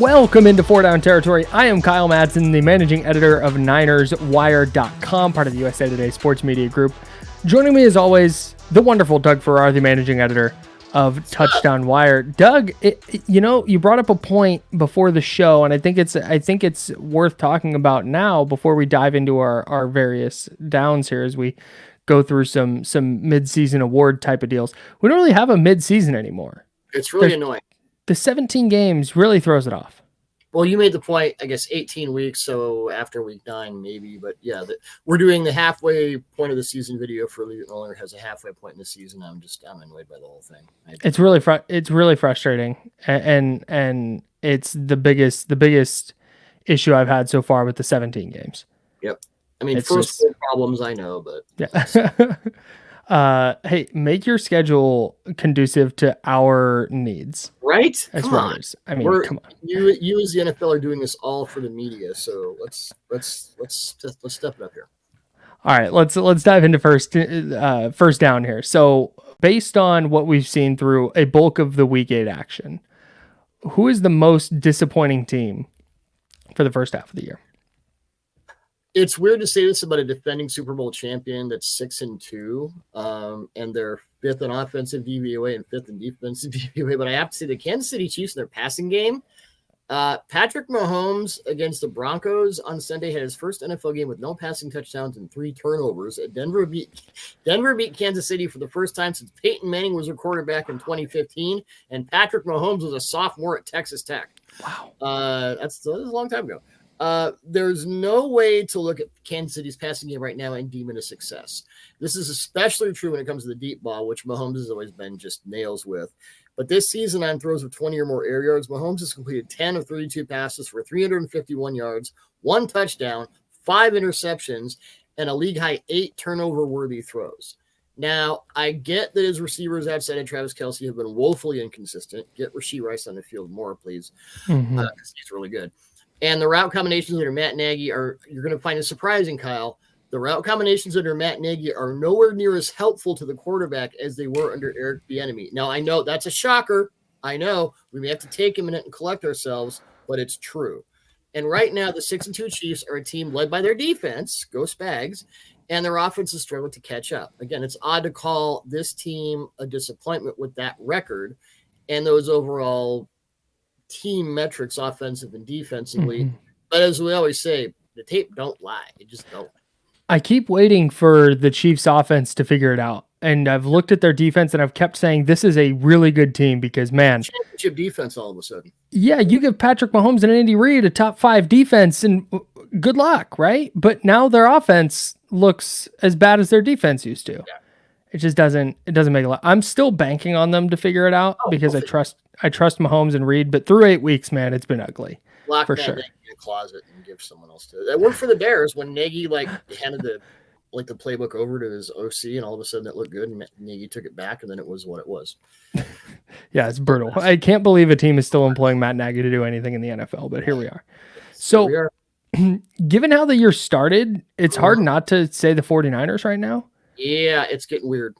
Welcome into Four Down Territory. I am Kyle Madsen, the managing editor of NinersWire.com, part of the USA Today Sports Media Group. Joining me as always, the wonderful Doug Farrar, the managing editor of Touchdown Wire. Doug, you brought up a point before the show, and I think it's worth talking about now before we dive into our various downs here as we go through some mid-season award type of deals. We don't really have a mid-season anymore. It's really annoying. The 17 games really throws it off. Well, you made the point, I guess, 18 weeks, so after week 9, maybe. But, yeah, we're doing the halfway point of the season video for Leave It Roller. Has a halfway point in the season. I'm annoyed by the whole thing. It's really frustrating, and it's the biggest issue I've had so far with the 17 games. Yep. I mean, first world problems, I know, but... Yeah. Hey, make your schedule conducive to our needs. Right? As come on. I mean, come on. You as the NFL are doing this all for the media, so let's step it up here. All right, let's dive into first down here. So, based on what we've seen through a bulk of the Week 8 action, who is the most disappointing team for the first half of the year? It's weird to say this about a defending Super Bowl champion that's 6-2, and they're 5th in offensive DVOA and 5th in defensive DVOA. But I have to say the Kansas City Chiefs in their passing game. Patrick Mahomes against the Broncos on Sunday had his first NFL game with no passing touchdowns and 3 turnovers. Denver beat Kansas City for the first time since Peyton Manning was a quarterback in 2015, and Patrick Mahomes was a sophomore at Texas Tech. Wow, that was a long time ago. There's no way to look at Kansas City's passing game right now and deem it a success. This is especially true when it comes to the deep ball, which Mahomes has always been just nails with. But this season on throws of 20 or more air yards, Mahomes has completed 10 of 32 passes for 351 yards, 1 touchdown, 5 interceptions, and a league-high 8 turnover-worthy throws. Now, I get that his receivers outside of Travis Kelce have been woefully inconsistent. Get Rashee Rice on the field more, please, because he's really good. And the route combinations under Matt Nagy you're going to find it surprising, Kyle. The route combinations under Matt Nagy are nowhere near as helpful to the quarterback as they were under Eric Bieniemy. Now, I know that's a shocker. I know we may have to take a minute and collect ourselves, but it's true. And right now, the 6-2 Chiefs are a team led by their defense, go Spags, and their offense has struggled to catch up. Again, it's odd to call this team a disappointment with that record and those overall team metrics, offensive and defensively. But as we always say, the tape don't lie. It just don't. I keep waiting for the Chiefs offense to figure it out. And I've looked at their defense and I've kept saying this is a really good team because, man, championship defense all of a sudden. Yeah, you give Patrick Mahomes and Andy Reid a top 5 defense and good luck, right? But now their offense looks as bad as their defense used to. Yeah. It just doesn't make a lot. I'm still banking on them to figure it out because I trust Mahomes and Reed, but through 8 weeks, man, it's been ugly. Lock for that sure. Nagy in a closet and give someone else to it. That worked for the Bears when Nagy handed the playbook over to his OC, and all of a sudden it looked good, and Nagy took it back, and then it was what it was. Yeah, it's brutal. I can't believe a team is still employing Matt Nagy to do anything in the NFL, but here we are. So, given how the year started, it's hard not to say the 49ers right now. Yeah, it's getting weird.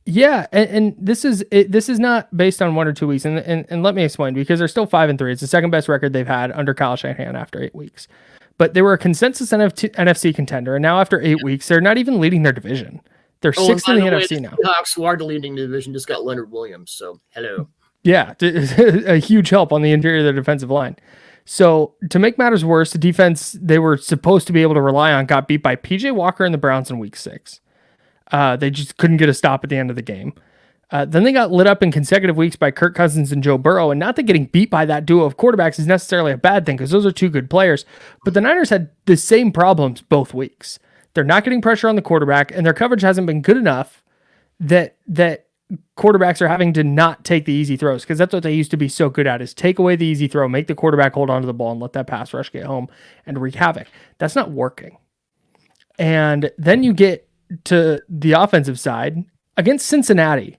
Yeah, and this is not based on 1 or 2 weeks, and let me explain, because they're still 5-3. It's the second best record they've had under Kyle Shanahan after 8 weeks. But they were a consensus NFC contender, and now after 8 weeks, they're not even leading their division. They're 6th in the NFC now. The Hawks, who are the leading division, just got Leonard Williams, so hello. Yeah, a huge help on the interior of the defensive line. So to make matters worse, the defense they were supposed to be able to rely on got beat by P.J. Walker and the Browns in Week 6. They just couldn't get a stop at the end of the game. Then they got lit up in consecutive weeks by Kirk Cousins and Joe Burrow. And not that getting beat by that duo of quarterbacks is necessarily a bad thing because those are 2 good players. But the Niners had the same problems both weeks. They're not getting pressure on the quarterback, and their coverage hasn't been good enough that quarterbacks are having to not take the easy throws, because that's what they used to be so good at, is take away the easy throw, make the quarterback hold onto the ball, and let that pass rush get home and wreak havoc. That's not working. And then you get to the offensive side. Against Cincinnati,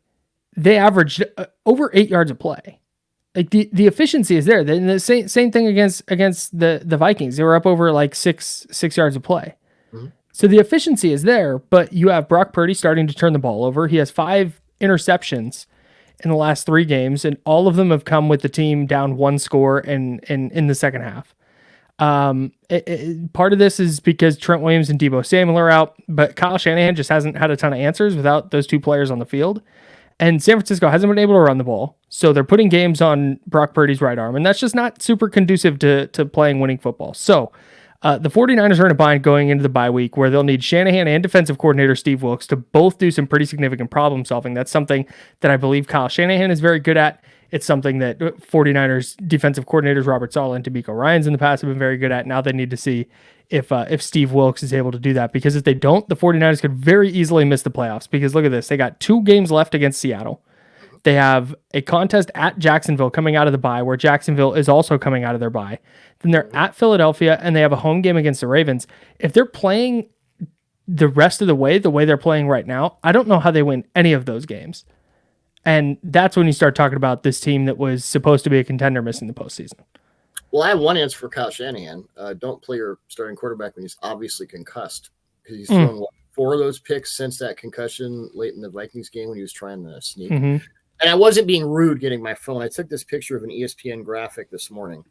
they averaged over 8 yards a play. Like the efficiency is there. Then the same thing against the Vikings. They were up over like six yards a play. Mm-hmm. So the efficiency is there, but you have Brock Purdy starting to turn the ball over. He has 5 interceptions in the last 3 games, and all of them have come with the team down 1 score in the second half. Part of this is because Trent Williams and Deebo Samuel are out, but Kyle Shanahan just hasn't had a ton of answers without those 2 players on the field. And San Francisco hasn't been able to run the ball. So they're putting games on Brock Purdy's right arm, and that's just not super conducive to playing winning football. So the 49ers are in a bind going into the bye week where they'll need Shanahan and defensive coordinator Steve Wilks to both do some pretty significant problem solving. That's something that I believe Kyle Shanahan is very good at. It's something that 49ers defensive coordinators Robert Saleh and D'Amico Ryans in the past have been very good at. Now they need to see if Steve Wilks is able to do that, because if they don't, the 49ers could very easily miss the playoffs. Because look at this. They got 2 games left against Seattle. They have a contest at Jacksonville coming out of the bye, where Jacksonville is also coming out of their bye. Then they're at Philadelphia, and they have a home game against the Ravens. If they're playing the rest of the way they're playing right now, I don't know how they win any of those games. And that's when you start talking about this team that was supposed to be a contender missing the postseason. Well, I have one answer for Kyle Shanahan. Don't play your starting quarterback when he's obviously concussed, because he's thrown 4 of those picks since that concussion late in the Vikings game when he was trying to sneak. And I wasn't being rude getting my phone. I took this picture of an ESPN graphic this morning.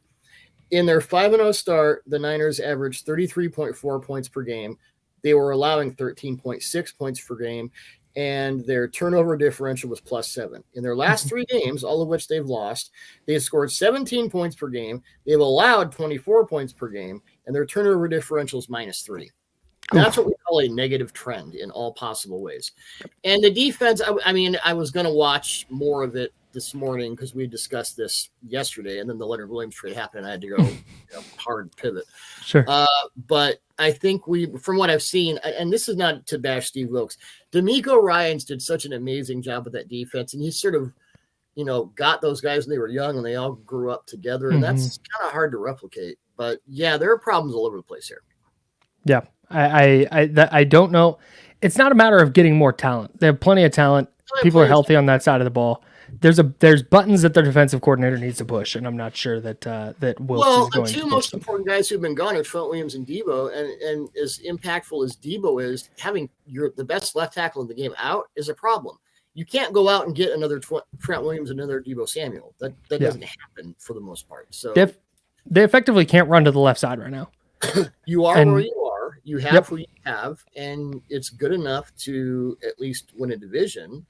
In their 5-0 start, the Niners averaged 33.4 points per game. They were allowing 13.6 points per game, and their turnover differential was +7. In their last 3 games, all of which they've lost, they have scored 17 points per game. They've allowed 24 points per game, and their turnover differential is -3. That's what we call a negative trend in all possible ways. And the defense, I was going to watch more of it this morning because we discussed this yesterday, and then the Leonard Williams trade happened, and I had to go hard pivot. Sure. But I think from what I've seen, and this is not to bash Steve Wilks, D'Amico Ryans did such an amazing job with that defense, and he sort of, got those guys when they were young, and they all grew up together, and that's kind of hard to replicate. But yeah, there are problems all over the place here. Yeah. I don't know. It's not a matter of getting more talent. They have plenty of talent. People are healthy on that side of the ball. There's buttons that their defensive coordinator needs to push, and I'm not sure that Wilks is going to. The 2 most important guys who've been gone are Trent Williams and Deebo, and as impactful as Deebo is, having the best left tackle in the game out is a problem. You can't go out and get another Trent Williams and another Deebo Samuel. That doesn't happen for the most part. So they effectively can't run to the left side right now. You are where you are. You have who you have, and it's good enough to at least win a division.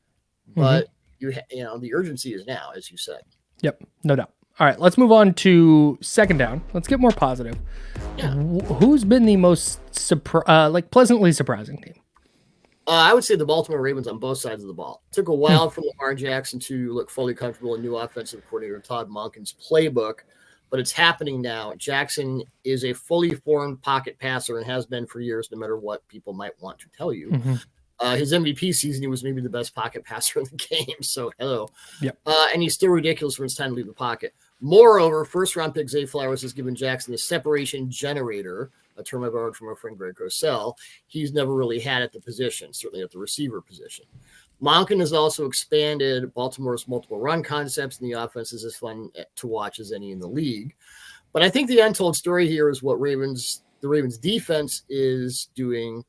But the urgency is now, as you said. Yep, no doubt. All right, let's move on to second down. Let's get more positive. Yeah. Who's been the most pleasantly surprising team? I would say the Baltimore Ravens on both sides of the ball. It took a while for Lamar Jackson to look fully comfortable in new offensive coordinator Todd Monken's playbook, but it's happening now. Jackson is a fully formed pocket passer and has been for years, no matter what people might want to tell you. His MVP season, he was maybe the best pocket passer in the game. So, hello. Yep. And he's still ridiculous when it's time to leave the pocket. Moreover, first-round pick Zay Flowers has given Jackson the separation generator, a term I borrowed from our friend Greg Cosell. He's never really had at the position, certainly at the receiver position. Monken has also expanded Baltimore's multiple run concepts, and the offense is as fun to watch as any in the league. But I think the untold story here is what the Ravens defense is doing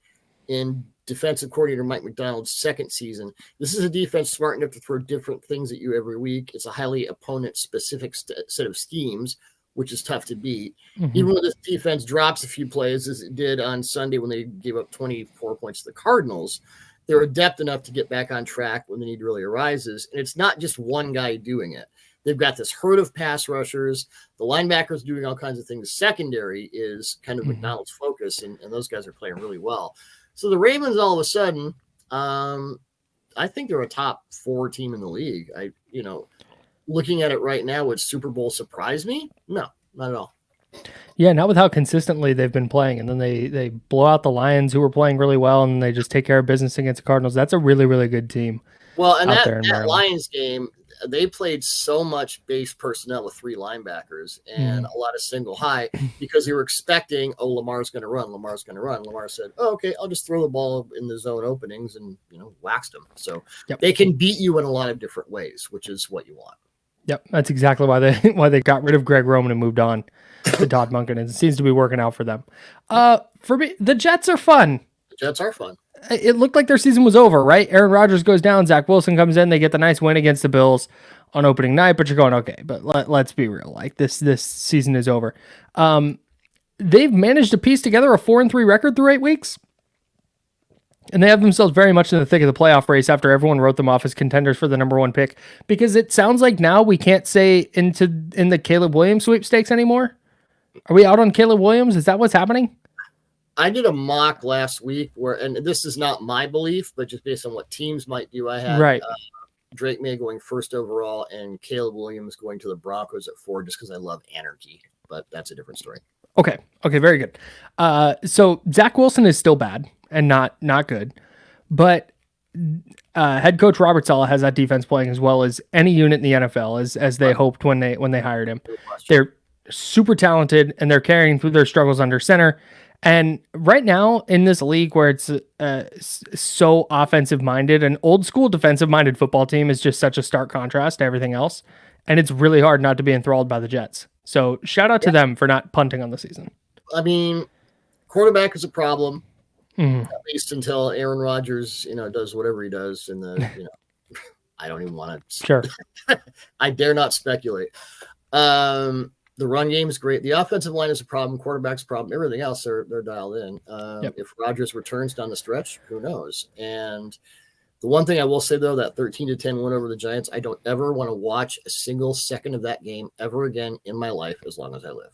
in defensive coordinator Mike McDonald's second season. This is a defense smart enough to throw different things at you every week. It's a highly opponent-specific set of schemes, which is tough to beat. Even when this defense drops a few plays, as it did on Sunday when they gave up 24 points to the Cardinals, they're adept enough to get back on track when the need really arises. And it's not just one guy doing it. They've got this herd of pass rushers. The linebackers doing all kinds of things. Secondary is kind of McDonald's focus, and those guys are playing really well. So the Ravens, all of a sudden, I think they're a top 4 team in the league. Looking at it right now, would Super Bowl surprise me? No, not at all. Yeah, not with how consistently they've been playing. And then they blow out the Lions, who were playing really well, and they just take care of business against the Cardinals. That's a really, really good team. Well, and that Lions game, they played so much base personnel with 3 linebackers and a lot of single high because they were expecting, Lamar's going to run. Lamar said, okay, I'll just throw the ball in the zone openings and, waxed them. So they can beat you in a lot of different ways, which is what you want. Yep, that's exactly why they got rid of Greg Roman and moved on to Todd Monken, and it seems to be working out for them. For me, the Jets are fun. The Jets are fun. it looked like their season was over, right? Aaron Rodgers goes down, Zach Wilson comes in, they get the nice win against the Bills on opening night, but you're going, okay, but let's be real. Like this season is over. They've managed to piece together a 4-3 record through 8 weeks. And they have themselves very much in the thick of the playoff race after everyone wrote them off as contenders for the number 1 pick, because it sounds like now we can't say in the Caleb Williams sweepstakes anymore. Are we out on Caleb Williams? Is that what's happening? I did a mock last week and this is not my belief, but just based on what teams might do. I had Drake May going first overall and Caleb Williams going to the Broncos at 4, just because I love anarchy, but that's a different story. Okay, very good. So Zach Wilson is still bad and not good, but head coach Robert Saleh has that defense playing as well as any unit in the NFL, as they hoped when they hired him. They're super talented and they're carrying through their struggles under center. And right now in this league where it's so offensive minded, an old school defensive minded football team is just such a stark contrast to everything else. And it's really hard not to be enthralled by the Jets. So shout out to them for not punting on the season. I mean, quarterback is a problem, at least until Aaron Rodgers, does whatever he does. And I don't even want to. Sure. I dare not speculate. The run game is great. The offensive line is a problem. Quarterback's a problem. Everything else, they're dialed in. If Rodgers returns down the stretch, who knows? And the one thing I will say, though, that 13-10 win over the Giants, I don't ever want to watch a single second of that game ever again in my life as long as I live.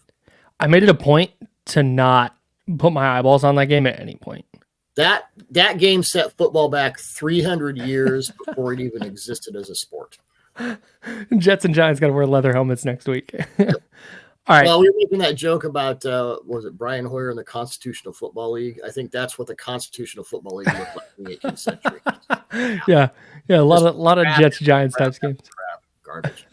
I made it a point to not put my eyeballs on that game at any point. That game set football back 300 years before it even existed as a sport. Jets and Giants got to wear leather helmets next week. All right. Well, we were making that joke about, was it Brian Hoyer in the Constitutional Football League? I think that's what the Constitutional Football League looked like in the 18th century. Yeah. A lot of Jets Giants type games. Garbage.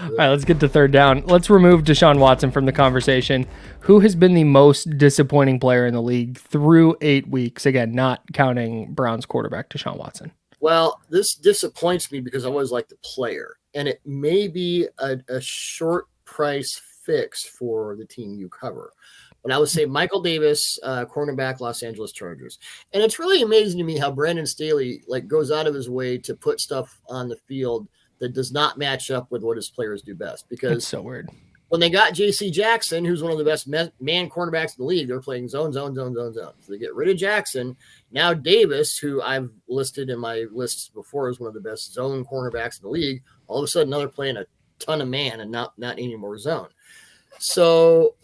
All right, let's get to third down. Let's remove Deshaun Watson from the conversation. Who has been the most disappointing player in the league through 8 weeks? Again, not counting Browns quarterback Deshaun Watson. Well, this disappoints me because I always like the player, and it may be a short price fix for the team you cover. But I would say Michael Davis, cornerback, Los Angeles Chargers. And it's really amazing to me how Brandon Staley goes out of his way to put stuff on the field that does not match up with what his players do best. Because it's so weird. When they got J.C. Jackson, who's one of the best man cornerbacks in the league, they're playing zone. So they get rid of Jackson. Now Davis, who I've listed in my lists before as one of the best zone cornerbacks in the league, all of a sudden now they're playing a ton of man and not any more zone. So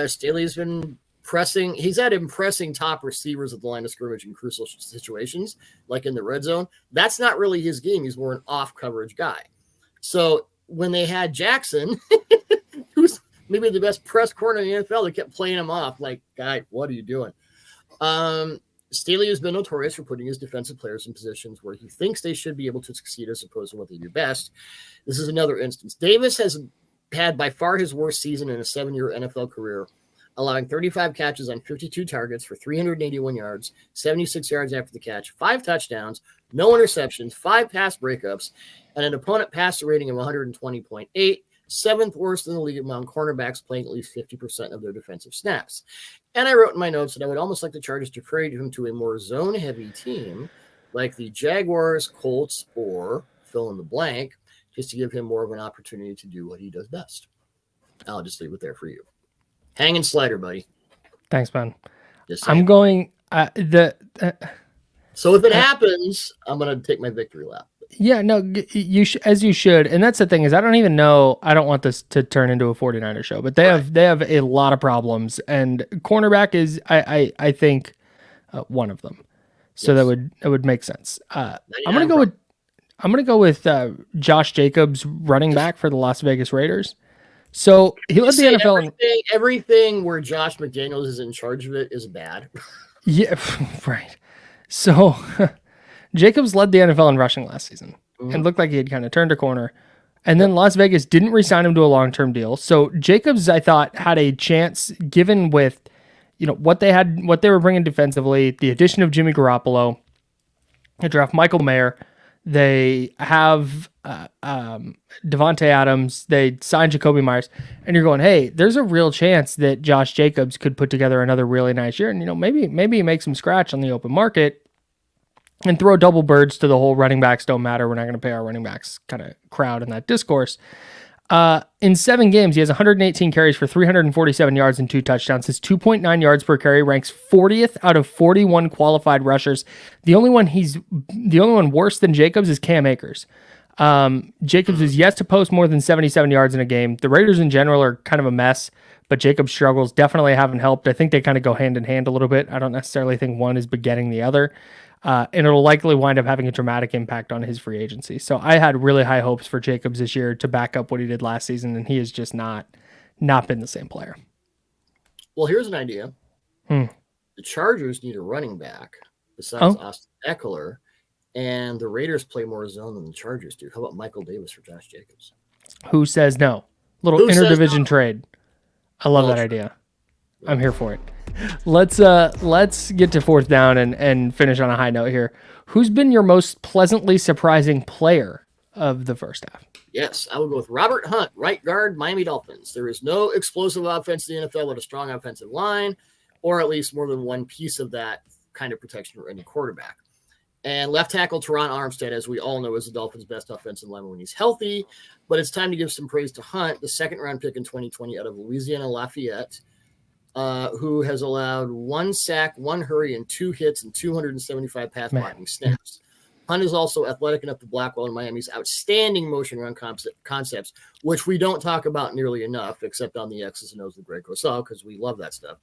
Staley's been pressing. He's had impressing top receivers at the line of scrimmage in crucial situations, like in the red zone. That's not really his game. He's more an off coverage guy. So when they had Jackson, who's maybe the best press corner in the NFL, they kept playing him off like, guy, what are you doing? Staley has been notorious for putting his defensive players in positions where he thinks they should be able to succeed as opposed to what they do best. This is another instance. Davis has had by far his worst season in a 7-year NFL career, allowing 35 catches on 52 targets for 381 yards, 76 yards after the catch, 5 touchdowns, no interceptions, 5 pass breakups, and an opponent passer rating of 120.8, 7th worst in the league among cornerbacks playing at least 50% of their defensive snaps. And I wrote in my notes that I would almost like the Chargers to trade him to a more zone-heavy team like the Jaguars, Colts, or fill in the blank, just to give him more of an opportunity to do what he does best. I'll just leave it there for you. Hanging slider, buddy. Thanks, man. I'm going so if it happens, I'm going to take my victory lap. Yeah, no, as you should. And that's the thing is I don't even know. I don't want this to turn into a 49er show, but they have a lot of problems, and cornerback is I think one of them. So yes. that would make sense. I'm going to go with Josh Jacobs, running back for the Las Vegas Raiders. So he led the NFL. Everything where Josh McDaniels is in charge of it is bad. Yeah, right. So Jacobs led the NFL in rushing last season and looked like he had kind of turned a corner. And then Las Vegas didn't re-sign him to a long-term deal. So Jacobs, I thought, had a chance given with what they were bringing defensively, the addition of Jimmy Garoppolo, they draft Michael Mayer. They have Devontae Adams. They signed Jacoby Myers, and you're going, hey, there's a real chance that Josh Jacobs could put together another really nice year, and maybe he makes some scratch on the open market and throw double birds to the whole running backs don't matter. We're not going to pay our running backs kind of crowd in that discourse. In 7 games, he has 118 carries for 347 yards and 2 touchdowns. His 2.9 yards per carry ranks 40th out of 41 qualified rushers. The only one worse than Jacobs is Cam Akers. Jacobs is yet to post more than 77 yards in a game. The Raiders in general are kind of a mess, but Jacobs' struggles definitely haven't helped. I think they kind of go hand in hand a little bit. I don't necessarily think one is begetting the other. And it'll likely wind up having a dramatic impact on his free agency. So I had really high hopes for Jacobs this year to back up what he did last season, and he has just not been the same player. Well, here's an idea. The Chargers need a running back besides Austin Eckler, and the Raiders play more zone than the Chargers do. How about Michael Davis for Josh Jacobs? Who says no? Little interdivision trade. I love that idea. I'm here for it. Let's get to fourth down and finish on a high note here. Who's been your most pleasantly surprising player of the first half? Yes, I will go with Robert Hunt, right guard, Miami Dolphins. There is no explosive offense in the NFL with a strong offensive line, or at least more than one piece of that kind of protection for any quarterback. And left tackle Teron Armstead, as we all know, is the Dolphins' best offensive lineman when he's healthy. But it's time to give some praise to Hunt, the second-round pick in 2020 out of Louisiana Lafayette, who has allowed 1 sack, 1 hurry, and 2 hits and 275 pass blocking snaps. Hunt is also athletic enough to block well in Miami's outstanding motion run concepts, which we don't talk about nearly enough, except on the X's and O's with Greg Cosell, because we love that stuff.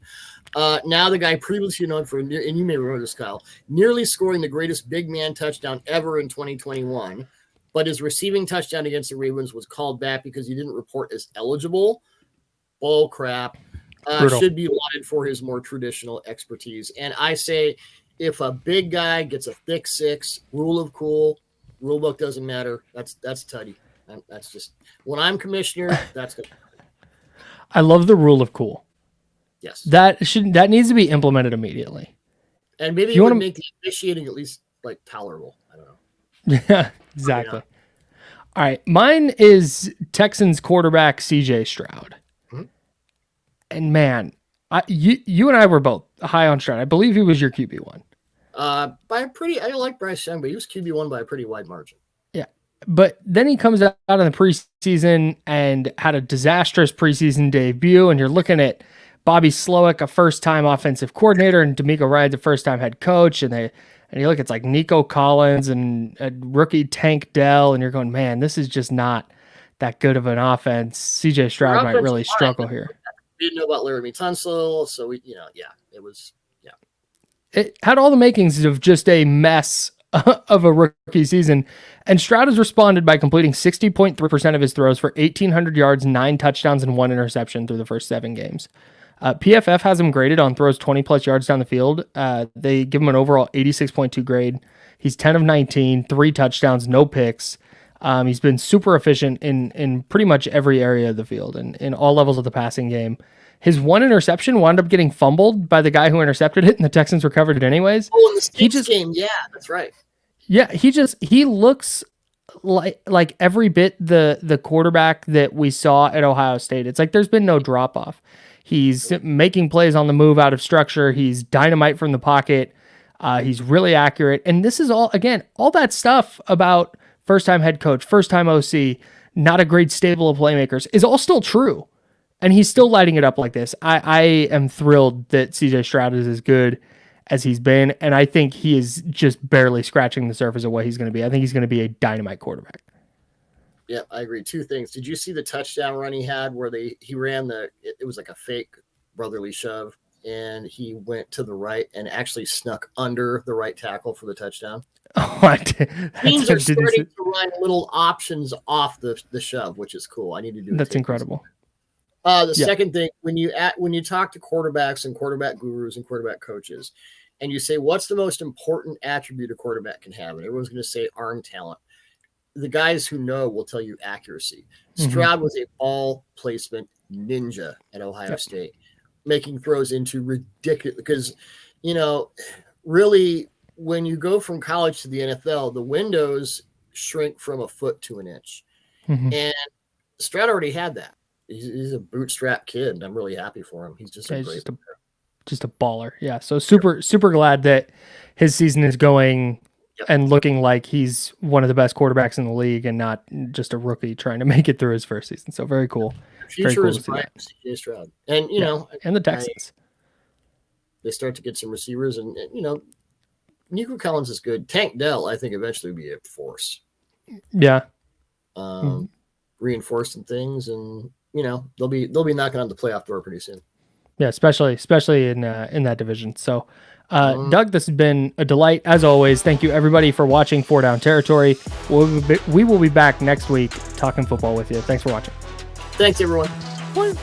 Now the guy previously known for, and you may remember this, Kyle, nearly scoring the greatest big man touchdown ever in 2021, but his receiving touchdown against the Ravens was called back because he didn't report as eligible. Bull crap. Should be lauded for his more traditional expertise. And I say, if a big guy gets a thick 6, rule of cool, rule book doesn't matter. That's tutty. That's just, when I'm commissioner, that's good. I love the rule of cool. Yes. That needs to be implemented immediately. And maybe you want to make the officiating at least like tolerable. I don't know. Yeah, exactly. All right. Mine is Texans quarterback CJ Stroud. And man, you and I were both high on Stroud. I believe he was your QB1. I like Bryce Young, but he was QB1 by a pretty wide margin. Yeah. But then he comes out in the preseason and had a disastrous preseason debut. And you're looking at Bobby Slowick, a first-time offensive coordinator, and D'Amico Ryans, a first-time head coach. And you look, it's like Nico Collins and a rookie Tank Dell. And you're going, man, this is just not that good of an offense. CJ Stroud might really struggle here. We didn't know about Laramie Tunsil, so it was. It had all the makings of just a mess of a rookie season, and Stroud has responded by completing 60.3% of his throws for 1,800 yards, 9 touchdowns, and 1 interception through the first 7 games. PFF has him graded on throws 20-plus yards down the field. They give him an overall 86.2 grade. He's 10 of 19, 3 touchdowns, no picks. He's been super efficient in pretty much every area of the field and in all levels of the passing game. His 1 interception wound up getting fumbled by the guy who intercepted it, and the Texans recovered it anyways. Oh, in the States game, yeah, that's right. Yeah, he looks like every bit the quarterback that we saw at Ohio State. It's like there's been no drop off. He's making plays on the move out of structure. He's dynamite from the pocket. He's really accurate, and this is all that stuff about first-time head coach, first-time OC, not a great stable of playmakers, is all still true. And he's still lighting it up like this. I am thrilled that CJ Stroud is as good as he's been, and I think he is just barely scratching the surface of what he's going to be. I think he's going to be a dynamite quarterback. Yeah, I agree. 2 things. Did you see the touchdown run he had where he ran it was like a fake brotherly shove, and he went to the right and actually snuck under the right tackle for the touchdown? Oh, I did. Teams are starting to run little options off the shove, which is cool. I need to do that's incredible. Second thing, when you talk to quarterbacks and quarterback gurus and quarterback coaches, and you say, what's the most important attribute a quarterback can have? And everyone's going to say arm talent. The guys who know will tell you accuracy. Stroud was a ball placement ninja at Ohio State, making throws into ridiculous, because, really, when you go from college to the NFL, the windows shrink from a foot to an inch. Mhm. And Stroud already had that. He's a bootstrap kid, and I'm really happy for him. He's just a great just a baller. Yeah. So super glad that his season is going and looking like he's one of the best quarterbacks in the league and not just a rookie trying to make it through his first season. So very cool. Future is bright for CJ Stroud. And, you know, and the Texans. They start to get some receivers, and you know, Nico Collins is good. Tank Dell, I think, eventually will be a force. Yeah. Reinforcing things, and you know, they'll be knocking on the playoff door pretty soon. Yeah, especially in that division. So, Doug, this has been a delight as always. Thank you everybody for watching 4 Down Territory. We will be back next week talking football with you. Thanks for watching. Thanks everyone. Bye.